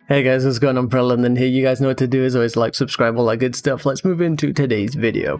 Hey guys, what's going on? London here. You guys know what to do. As always, like, subscribe, all that good stuff. Let's move into today's video.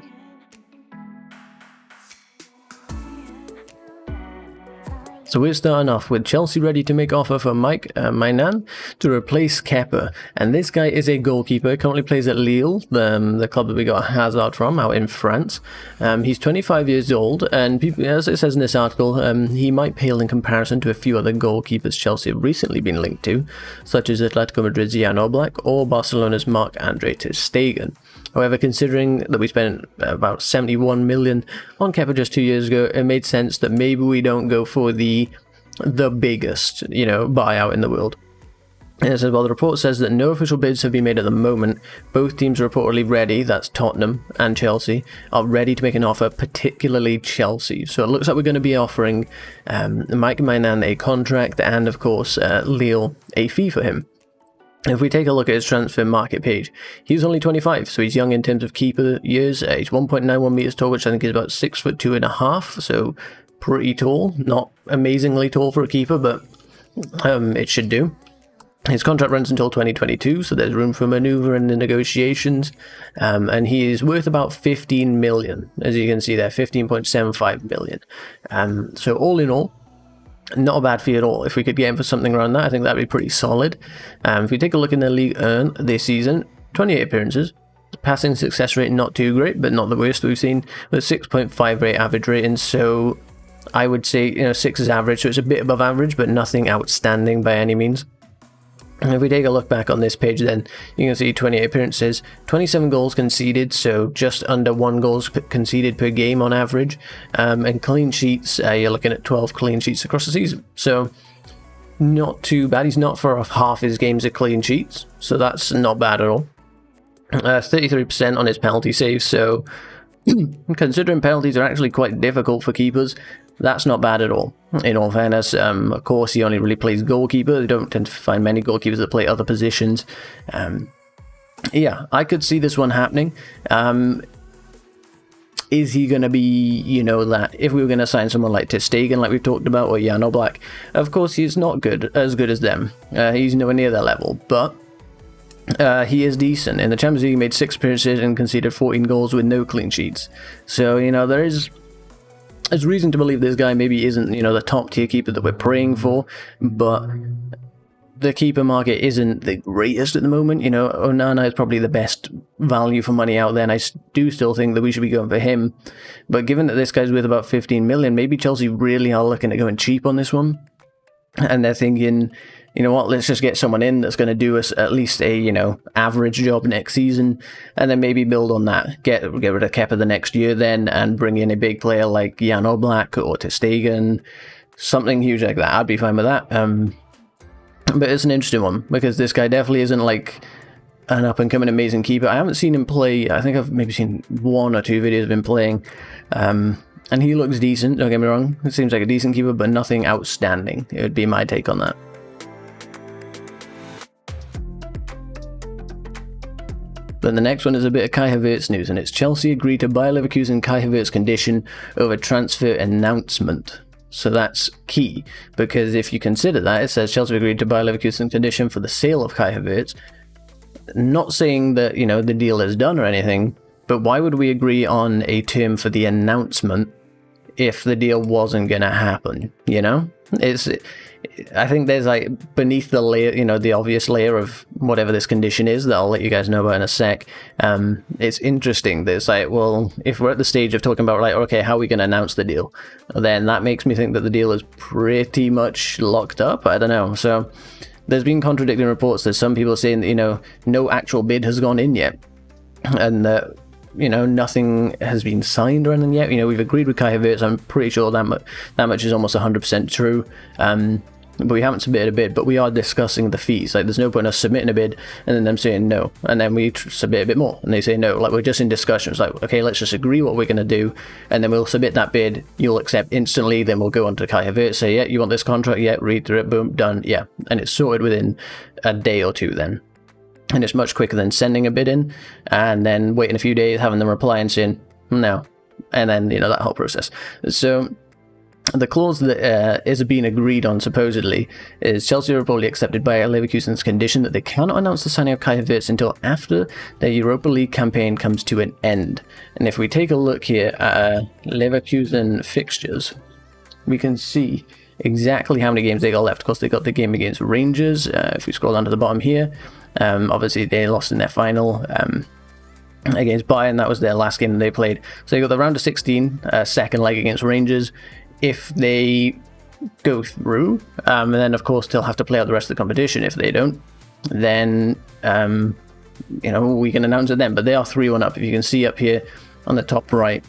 So we're starting off with Chelsea ready to make offer for Mike Maignan to replace Kepa. And this guy is a goalkeeper, currently plays at Lille, the club that we got Hazard from out in France. He's 25 years old, and people, as it says in this article, he might pale in comparison to a few other goalkeepers Chelsea have recently been linked to, such as Atletico Madrid's Jan Oblak or Barcelona's Marc-Andre ter Stegen. However, considering that we spent about 71 million on Kepa just 2 years ago, it made sense that maybe we don't go for the biggest, buyout in the world. And it says, well, the report says that no official bids have been made at the moment. Both teams are reportedly ready, that's Tottenham and Chelsea, are ready to make an offer, particularly Chelsea. So it looks like we're going to be offering Mike Maignan a contract and, of course, Lille a fee for him. If we take a look at his transfer market page, he's only 25, so he's young in terms of keeper years. He's 1.91 meters tall, which I think is about 6'2.5", so pretty tall. Not amazingly tall for a keeper, but it should do. His contract runs until 2022, so there's room for maneuver in the negotiations, and he is worth about 15 million, as you can see there, 15.75 million. So all in all, not a bad fee at all. If we could get him for something around that, I think that'd be pretty solid. If we take a look in the Ligue 1 this season, 28 appearances, passing success rate not too great, but not the worst we've seen, with 6.58 average rating. So I would say 6 is average, so it's a bit above average, but nothing outstanding by any means. And if we take a look back on this page, then you can see 28 appearances, 27 goals conceded, so just under 1 goal conceded per game on average, and clean sheets, you're looking at 12 clean sheets across the season. So not too bad. He's not for half his games of clean sheets, so that's not bad at all. 33% on his penalty saves, so considering penalties are actually quite difficult for keepers, that's not bad at all, in all fairness. Of course, he only really plays goalkeeper. You don't tend to find many goalkeepers that play other positions. Yeah, I could see this one happening. Is he going to be, that if we were going to sign someone like ter Stegen, like we've talked about, or Jan Oblak, of course he's not as good as them. He's nowhere near their level, but he is decent. In the Champions League, he made 6 appearances and conceded 14 goals with no clean sheets. So, there's reason to believe this guy maybe isn't, the top tier keeper that we're praying for, but the keeper market isn't the greatest at the moment. Onana is probably the best value for money out there, and I do still think that we should be going for him. But given that this guy's worth about 15 million, maybe Chelsea really are looking at going cheap on this one, and they're thinking, you know what, let's just get someone in that's going to do us at least a, average job next season, and then maybe build on that. Get rid of Kepa the next year then, and bring in a big player like Jan Oblak or ter Stegen, something huge like that. I'd be fine with that. But it's an interesting one, because this guy definitely isn't like an up-and-coming amazing keeper. I haven't seen him play. I think I've maybe seen 1 or 2 videos of him playing, and he looks decent, don't get me wrong. It seems like a decent keeper, but nothing outstanding. It would be my take on that. Then the next one is a bit of Kai Havertz news, and it's Chelsea agreed to buy Leverkusen Kai Havertz condition over transfer announcement. So that's key, because if you consider that, it says Chelsea agreed to buy Leverkusen condition for the sale of Kai Havertz. Not saying that, the deal is done or anything, but why would we agree on a term for the announcement if the deal wasn't going to happen, I think there's beneath the layer, the obvious layer of whatever this condition is that I'll let you guys know about in a sec. It's interesting. There's well, if we're at the stage of talking about okay, how are we going to announce the deal? Then that makes me think that the deal is pretty much locked up. I don't know. So there's been contradicting reports. There's some people saying that, no actual bid has gone in yet. And nothing has been signed or anything yet. We've agreed with Kai Havertz. I'm pretty sure that much is almost 100% true. But we haven't submitted a bid, but we are discussing the fees. There's no point in us submitting a bid and then them saying no, and then we submit a bit more and they say no. We're just in discussions. Okay, let's just agree what we're going to do, and then we'll submit that bid. You'll accept instantly. Then we'll go on to Kai Havertz, say, yeah, you want this contract? Yeah, read through it, boom, done. Yeah, and it's sorted within a day or two then. And it's much quicker than sending a bid in and then waiting a few days, having them reply and saying no, and then that whole process. So The clause that is being agreed on, supposedly, is Chelsea are probably accepted by Leverkusen's condition that they cannot announce the signing of Kai Havertz until after their Europa League campaign comes to an end. And if we take a look here at Leverkusen fixtures, we can see exactly how many games they got left. Of course, they got the game against Rangers. If we scroll down to the bottom here, obviously they lost in their final against Bayern. That was their last game they played. So they got the round of 16, second leg against Rangers. If they go through, and then of course they'll have to play out the rest of the competition. If they don't, then we can announce it then. But they are 3-1 up. If you can see up here on the top right,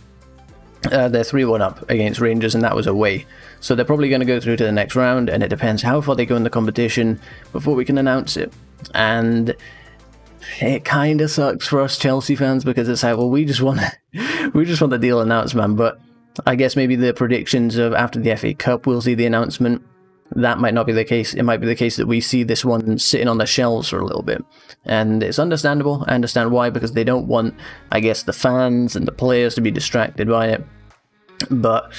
they're 3-1 up against Rangers, and that was away. So they're probably going to go through to the next round, and it depends how far they go in the competition before we can announce it. And it kind of sucks for us Chelsea fans, because it's like, well, we just want the deal announced, man. But I guess maybe the predictions of after the FA Cup we'll see the announcement. That might not be the case. It might be the case that we see this one sitting on the shelves for a little bit. And it's understandable. I understand why, because they don't want, I guess, the fans and the players to be distracted by it. But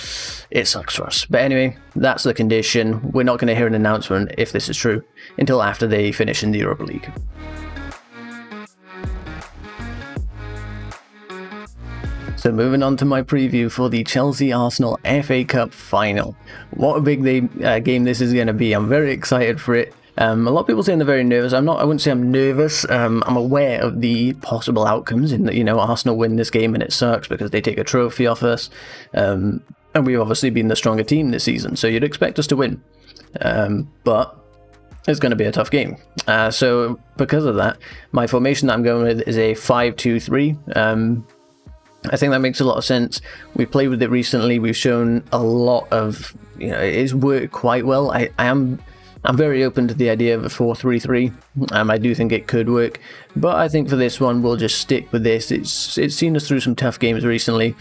it sucks for us. But anyway, that's the condition. We're not going to hear an announcement, if this is true, until after they finish in the Europa League. So moving on to my preview for the Chelsea-Arsenal FA Cup final. What a big game this is going to be. I'm very excited for it. A lot of people saying they're very nervous. I wouldn't say I'm nervous. I'm aware of the possible outcomes in that, Arsenal win this game and it sucks because they take a trophy off us. And we've obviously been the stronger team this season, so you'd expect us to win. But it's going to be a tough game. So because of that, my formation that I'm going with is a 5-2-3. I think that makes a lot of sense. We've played with it recently. We've shown a lot of, it's worked quite well. I'm very open to the idea of a 4-3-3. I do think it could work, but I think for this one we'll just stick with this. It's seen us through some tough games recently.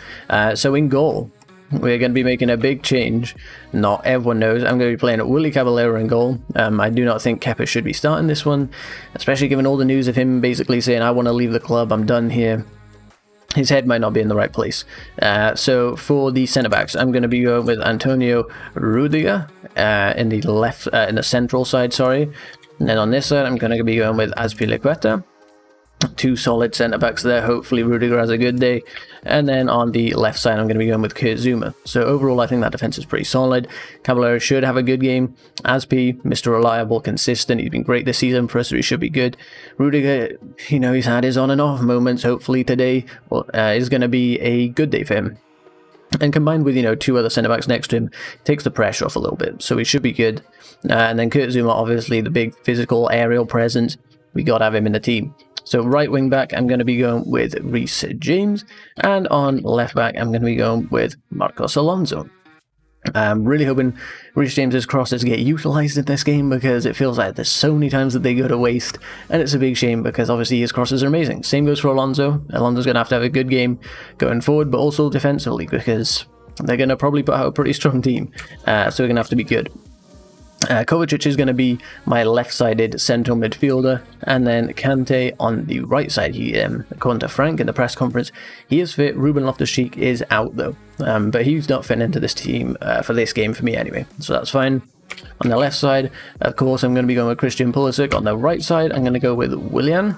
So in goal, we're going to be making a big change. Not everyone knows. I'm going to be playing Willy Caballero in goal. I do not think Kepa should be starting this one, especially given all the news of him basically saying, I want to leave the club, I'm done here. His head might not be in the right place. So for the centre-backs, I'm going to be going with Antonio Rudiger in the central side, sorry. And then on this side, I'm going to be going with Azpilicueta. Two solid centre-backs there. Hopefully Rudiger has a good day. And then on the left side, I'm going to be going with Kurt Zouma. So overall, I think that defence is pretty solid. Caballero should have a good game. Azpi, Mr. Reliable, consistent. He's been great this season for us, so he should be good. Rudiger, he's had his on and off moments. Hopefully today is going to be a good day for him. And combined with, two other centre-backs next to him, takes the pressure off a little bit. So he should be good. And then Kurt Zouma, obviously, the big physical aerial presence. We got to have him in the team. So right wing back, I'm going to be going with Reece James. And on left back, I'm going to be going with Marcos Alonso. I'm really hoping Reece James's crosses get utilised in this game, because it feels like there's so many times that they go to waste. And it's a big shame, because obviously his crosses are amazing. Same goes for Alonso. Alonso's going to have a good game going forward, but also defensively, because they're going to probably put out a pretty strong team. So we're going to have to be good. Kovacic is going to be my left-sided central midfielder, and then Kante on the right side. According to Frank in the press conference, he is fit. Ruben Loftus-Cheek is out though, but he's not fitting into this team for this game for me anyway, so that's fine. On the left side, of course, I'm going to be going with Christian Pulisic. On the right side, I'm going to go with Willian.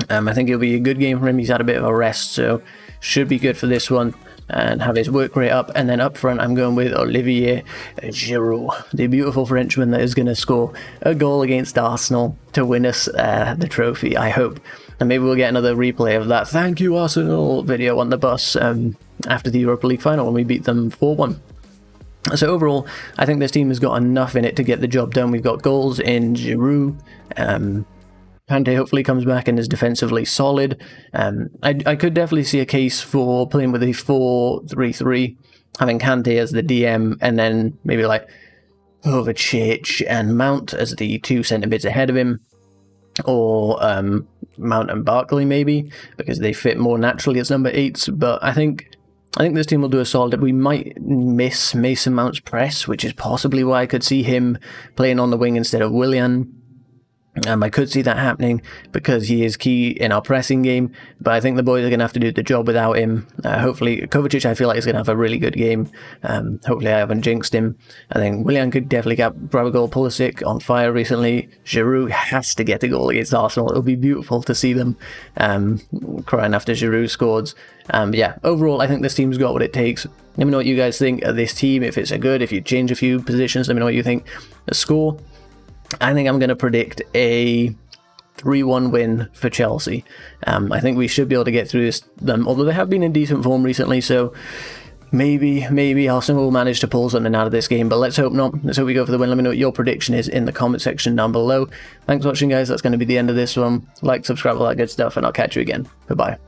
I think it'll be a good game for him. He's had a bit of a rest, so should be good for this one. And have his work rate up. And then up front, I'm going with Olivier Giroud, the beautiful Frenchman that is going to score a goal against Arsenal to win us the trophy, I hope. And maybe we'll get another replay of that "Thank you, Arsenal" video on the bus after the Europa League final when we beat them 4-1. So overall, I think this team has got enough in it to get the job done. We've got goals in Giroud. Kante hopefully comes back and is defensively solid. I could definitely see a case for playing with a 4-3-3, having Kante as the DM, and then maybe like Kovacic and Mount as the two centre mids ahead of him, or Mount and Barkley maybe, because they fit more naturally as number 8s. But I think this team will do a solid. We might miss Mason Mount's press, which is possibly why I could see him playing on the wing instead of Willian. I could see that happening because he is key in our pressing game, but I think the boys are going to have to do the job without him. Hopefully, Kovacic, I feel like, is going to have a really good game. Hopefully, I haven't jinxed him. I think Willian could definitely grab a goal. Pulisic on fire recently. Giroud has to get a goal against Arsenal. It'll be beautiful to see them crying after Giroud scored. But yeah, overall, I think this team's got what it takes. Let me know what you guys think of this team, if it's a good, if you change a few positions, let me know what you think. The score, I think I'm going to predict a 3-1 win for Chelsea. I think we should be able to get through this, although they have been in decent form recently, so maybe Arsenal will manage to pull something out of this game, but let's hope not. Let's hope we go for the win. Let me know what your prediction is in the comment section down below. Thanks for watching, guys. That's going to be the end of this one. Like, subscribe, all that good stuff, and I'll catch you again. Goodbye.